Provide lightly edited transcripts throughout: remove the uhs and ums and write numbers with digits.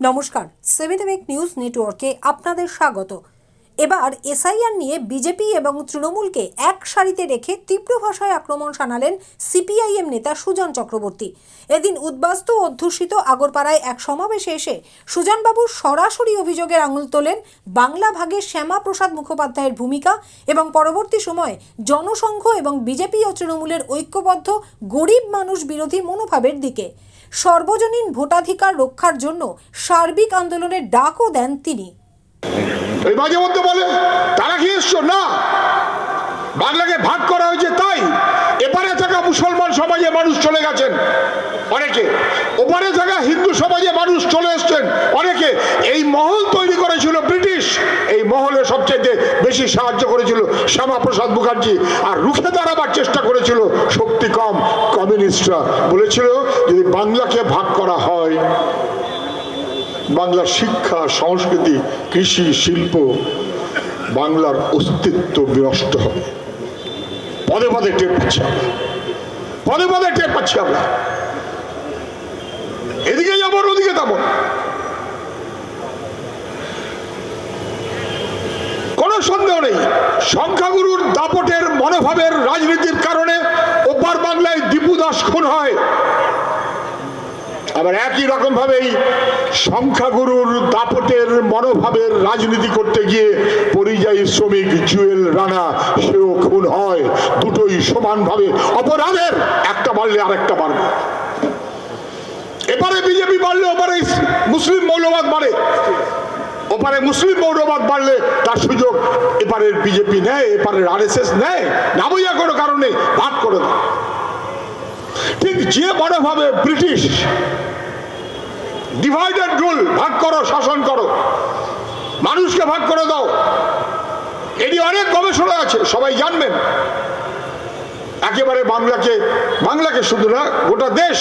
নমস্কার, seven news নেটওয়ার্কে আপনাদের স্বাগত। এবার এসআইআর নিয়ে বিজেপি এবং তৃণমূলকে এক সারিতে রেখে তীব্র ভাষায় আক্রমণ শানালেন সিপিআইএম নেতা সুজন চক্রবর্তী। এদিন উদ্বাস্তু অধ্যুষিত আগরপাড়ায় এক সমাবেশে এসে সুজনবাবুর সরাসরি অভিযোগের আঙুল তোলেন বাংলা ভাগে শ্যামাপ্রসাদ মুখোপাধ্যায়ের ভূমিকা এবং পরবর্তী সময়ে জনসংঘ এবং বিজেপি ও তৃণমূলের ঐক্যবদ্ধ গরিব মানুষ বিরোধী মনোভাবের দিকে। সর্বজনীন ভোটাধিকার রক্ষার জন্য সার্বিক আন্দোলনের ডাকও দেন তিনি। এই মাঝে মধ্যে বলে তারা কি ঈশ্বর না, বাংলাকে ভাগ করা হয়েছে তাই এপারে থাকা মুসলমান সমাজে মানুষ চলে গেছেন অনেকে, ওপারে থাকা হিন্দু সমাজে মানুষ চলে এসছেন অনেকে। এই মহল তৈরি করেছিল ব্রিটিশ, এই মহলে সবচেয়ে বেশি সাহায্য করেছিল শ্যামাপ্রসাদ মুখার্জি, আর রুখে দাঁড়াবার চেষ্টা করেছিল শক্তি কম কমিউনিস্টরা। বলেছিল যদি বাংলাকে ভাগ করা হয়, বাংলার শিক্ষা, সংস্কৃতি, কৃষি, শিল্প, বাংলার অস্তিত্ব বিনষ্ট হবে। পদে পদে টের পাচ্ছি আমরা, পদে পদে টের পাচ্ছি আমরা। এদিকে যাবো ওদিকে যাবো, কোনো সন্দেহ নেই সংখ্যাগুরুর দাপটের মনোভাবের রাজনীতির কারণে ওপার বাংলায় দীপু দাস খুন হয়। আবার একই রকম ভাবেই সংখ্যাগুরুর দাপটের মনোভাবের রাজনীতি করতে গিয়ে পরিযায়ী শ্রমিক জুয়েল রানা সেও খুন হয়। দুটোই সমানভাবে অপরাধের, একটা বাড়লে আরেকটা বাড়বে। এপারে বিজেপি বাড়লে ওপারে মুসলিম মৌলবাদ বাড়ে, ওপারে মুসলিম মৌলবাদ বাড়লে তার সুযোগ এপারের বিজেপি নেয়, এপারের আরএসএস নেয় না, বইয়া কোনো কারণে ভাগ করে দেয়। ঠিক যে মনোভাবে ব্রিটিশ ডিভাইডেড রুল, ভাগ করো শাসন করো, মানুষকে ভাগ করে দাও, এটি অনেক গবেষণা আছে, সবাই জানবেন। একেবারে বাংলাকে শুধু না গোটা দেশ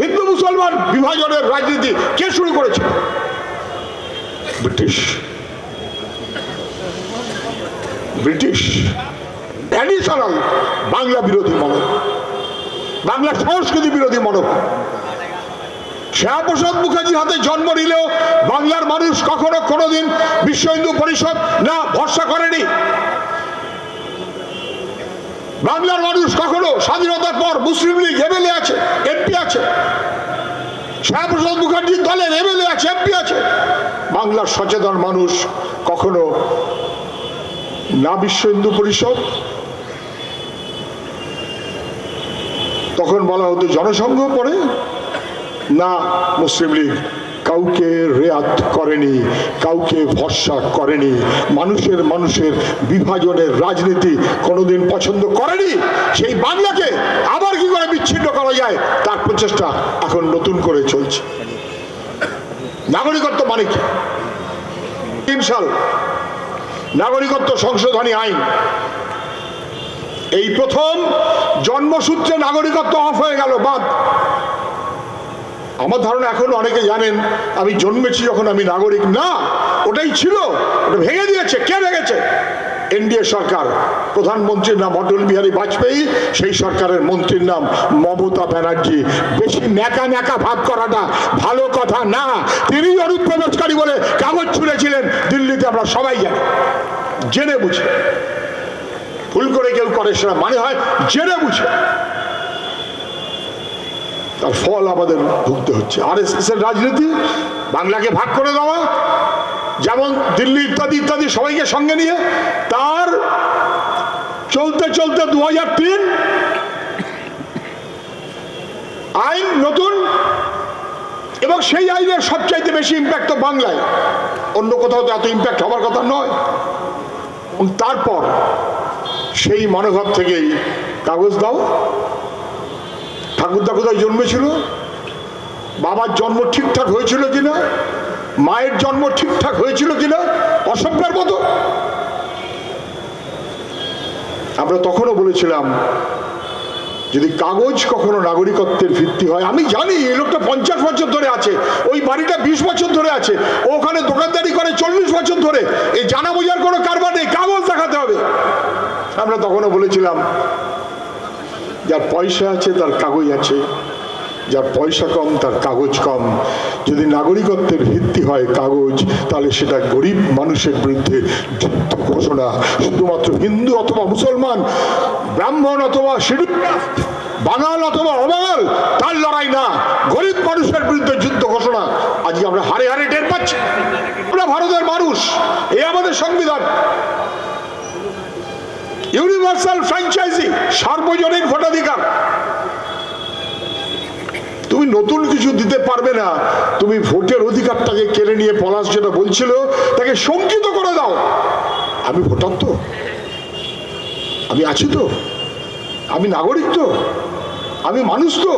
হিন্দু মুসলমান বিভাজনের রাজনীতি কে শুরু করেছিল? ব্রিটিশ ট্র্যাডিশনাল বাংলা বিরোধী মনোভাব, বাংলা সংস্কৃতি বিরোধী মনোভাব। শ্যামাপ্রসাদ মুখার্জির হাতে জন্ম নিলেও বাংলার মানুষ কখনো কোনোদিন বিশ্ব হিন্দু পরিষদ না ভরসা করেনি। বাংলার মানুষ কখনো স্বাধীনতার পর মুসলিম লীগ এমএলএ আছে, এমপি আছে, শ্যামাপ্রসাদ মুখার্জির দলের এমএলএ আছে, এমপি আছে। বাংলার সচেতন মানুষ কখনো না বিশ্ব হিন্দু পরিষদ, তখন বলা হতো জনসংঘ পড়ে, না মুসলিম লীগ, কাউকে রেয়াত করেনি, কাউকে ভরসা করেনি, মানুষের বিভাজনের রাজনীতি কোনোদিন পছন্দ করেনি। সেই বাংলাকে আবার কি করে বিচ্ছিন্ন করা যায় তার প্রচেষ্টা এখন নতুন করে চলছে। নাগরিকত্ব মানে কি? 3 সাল নাগরিকত্ব সংশোধনী আইন, এই প্রথম জন্মসূত্রে নাগরিকত্ব অফ হয়ে গেল, বাদ। আমার ধারণা এখন অনেকে জানেন আমি জন্মেছি যখন আমি নাগরিক না, ওটাই ছিল, ওটা ভেঙে দিয়েছে। কে ভেঙেছে? এনডিএ সরকার। প্রধানমন্ত্রীর নাম অটল বিহারী বাজপেয়ী, সেই সরকারের মন্ত্রীর নাম মমতা ব্যানার্জি। বেশি ন্যাকা ন্যাকা ভাব করাটা ভালো কথা না। তিনি অনুপ্রবেশকারী বলে কাগজ ছুঁড়েছিলেন দিল্লিতে, আমরা সবাই জানি, জেনে বুঝে। ভুল করে কেউ করে সেটা মানে হয় জেনে বুঝে, তার ফল আমাদের ভুগতে হচ্ছে। আরএসএস এর রাজনীতি, বাংলাকে ভাগ করে দেওয়া, যেমন দিল্লি ইত্যাদি ইত্যাদি সবাইকে সঙ্গে নিয়ে, তার চলতে চলতে 2003 আইন নতুন, এবং সেই আইনের সবচাইতে বেশি ইম্প্যাক্ট তো বাংলায়, অন্য কোথাও তো এত ইম্প্যাক্ট হবার কথা নয়। এবং তারপর সেই মনোভাব থেকেই কাগজ দাও। ঠাকুরদা কোথায় জন্মেছিল, বাবার জন্ম ঠিকঠাক হয়েছিল কিনা, মায়ের জন্ম ঠিকঠাক হয়েছিল কিনা, অসভ্যের মতো। আমরা তখনও বলেছিলাম যদি কাগজ কখনো নাগরিকত্বের ভিত্তি হয়, আমি জানি এই লোকটা 50 বছর ধরে আছে, ওই বাড়িটা 20 বছর ধরে আছে, ওখানে দোকানদারি করে 40 বছর ধরে, এই জানা বোঝার কোনো কারবার নেই, কাগজ দেখাতে হবে। আমরা তখনও বলেছিলাম যার পয়সা আছে তার কাগজ আছে, যার পয়সা কম তার কাগজ কম। যদি নাগরিকত্বের ভিত্তি হয় কাগজ, তাহলে সেটা গরিব মানুষের বিরুদ্ধে যুদ্ধ ঘোষণা। শুধুমাত্র হিন্দু অথবা মুসলমান, ব্রাহ্মণ অথবা শিডিউল কাস্ট, বাঙাল অথবা অবাঙাল, তার লড়াই না, গরিব মানুষের বিরুদ্ধে যুদ্ধ ঘোষণা। আজকে আমরা হারে হারে টের পাচ্ছি। আমরা ভারতের মানুষ, এই আমাদের সংবিধান। ইউনিভার্সাল ফ্র্যাঞ্চাইজি, সার্বজনীন ভোটাধিকার। তুমি নতুন কিছু দিতে পারবে না, তুমি ভোটের অধিকারটাকে কেড়ে নিয়ে পলাশ যেটা বলছিল তাকে শঙ্কিত করে দাও। আমি ভোটার তো, আমি আছি তো, আমি নাগরিক তো, আমি মানুষ তো,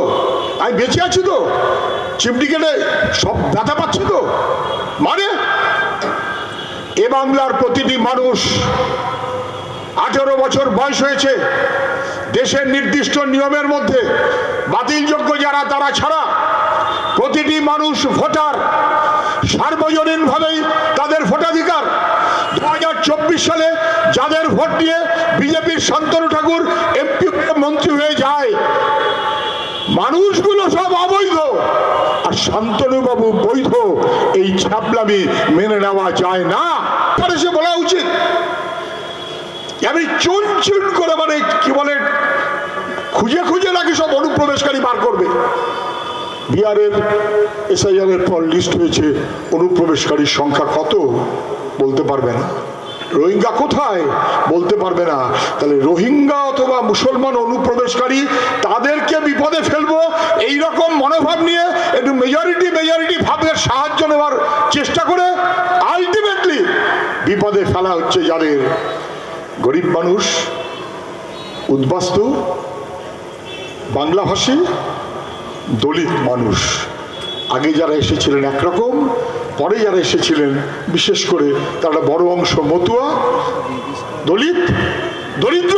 আমি বেঁচে আছি তো, চিমটিকেটে সব ব্যথা পাচ্ছি তো। মানে এ বাংলার প্রতিটি মানুষ 18 বছর বয়স হয়েছে, দেশের নির্দিষ্ট নিয়মের মধ্যে বাতিলযোগ্য যারা তারা ছাড়া প্রতিটি মানুষ ভোটার। সার্বজনীনভাবেই তাদের ভোটাধিকার। 2024 সালে যাদের ভোট দিয়ে বিজেপির শান্তনু ঠাকুর এমপি মন্ত্রী হয়ে যায়, মানুষগুলো সব অবৈধ, আর শান্তনু বাবু বৈধ। এই ছাবলামি মেনে নেওয়া যায় না। সে বলা উচিত আমি চুন চুন করে, মানে কি বলে, খুঁজে খুঁজে নাকি সব অনুপ্রবেশকারী বার করবে। বিহারের এসআইআর এর পর লিস্ট হয়েছে, অনুপ্রবেশকারীর সংখ্যা কত বলতে পারবে না। রোহিঙ্গা কোথায় বলতে পারবে না। তাহলে রোহিঙ্গা অথবা মুসলমান অনুপ্রবেশকারী, তাদেরকে বিপদে ফেলবো এই রকম মনোভাব নিয়ে একটু মেজরিটি ভাবের সাহায্য নেওয়ার চেষ্টা করে আলটিমেটলি বিপদে ফেলা হচ্ছে যাদের। গরিব মানুষ, উদ্বাস্তু, বাংলাভাষী, দলিত মানুষ। আগে যারা এসেছিলেন একরকম, পরে যারা এসেছিলেন বিশেষ করে তারা বড় অংশ মতুয়া, দলিত, দরিদ্র।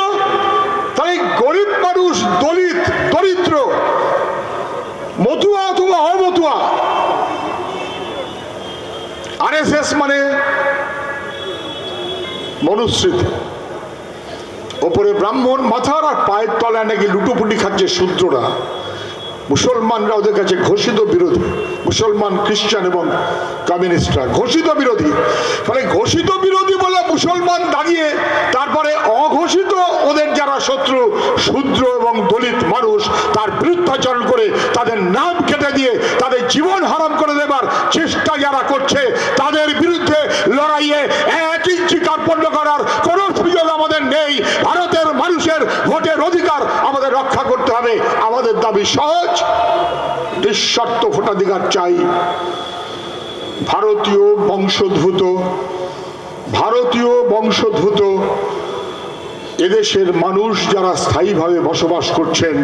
তাই গরিব মানুষ, দলিত, দরিদ্র, মতুয়া অথবা অমতুয়া। আরএসএস মানে মনুস্মৃতি, ওপরে ব্রাহ্মণ মাথার আর পায়ের তলায় নাকি লুটোপুটি খাচ্ছে শূদ্ররা। মুসলমানরা ওদের কাছে ঘোষিত বিরোধী, মুসলমান, খ্রিস্টান এবং কমিউনিস্টরা ঘোষিত বিরোধী। ফলে ঘোষিত বিরোধী বলে মুসলমান দাঁড়িয়ে তারপরে অঘোষিত ওদের যারা শত্রু, শূদ্র এবং দলিত মানুষ, তার বিরুদ্ধাচরণ করে তাদের নাম কেটে দিয়ে তাদের জীবন হারাম করে দেবার চেষ্টা যারা করছে, তাদের বিরুদ্ধে লড়াইয়ে 1 ইঞ্চি কার্পণ্য করার কোনো সুযোগ আমাদের নেই। ভারতের মানুষের ভোটের অধিকার আমাদের রক্ষা করতে হবে। আমাদের দাবি সহজ, নিঃশর্ত ভোটাধিকার চাই। ভারতীয় বংশোদ্ভূত এদেশের মানুষ যারা স্থায়ীভাবে বসবাস করছেন,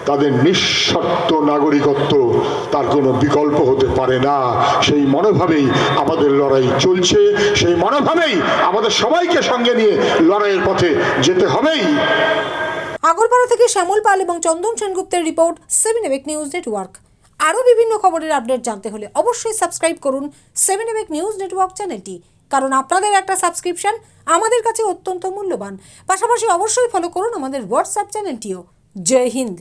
তাদের নিঃশর্ত নাগরিকত্ব, তার কোনো বিকল্প হতে পারে না। সেই মনোভাবেই আমাদের লড়াই চলছে, সেই মনোভাবেই আমাদের সবাইকে সঙ্গে নিয়ে লড়াইয়ের পথে যেতে হবেই। আগরপাড়া থেকে শ্যামল পাল এবং চন্দন সেনগুপ্তের রিপোর্ট, 7 এবেক নিউজ নেটওয়ার্ক। আরও বিভিন্ন খবরের আপডেট জানতে হলে অবশ্যই সাবস্ক্রাইব করুন 7 এবেক নিউজ নেটওয়ার্ক চ্যানেলটি, কারণ আপনাদের একটা সাবস্ক্রিপশন আমাদের কাছে অত্যন্ত মূল্যবান। পাশাপাশি অবশ্যই ফলো করুন আমাদের হোয়াটসঅ্যাপ চ্যানেলটিও। জয় হিন্দ।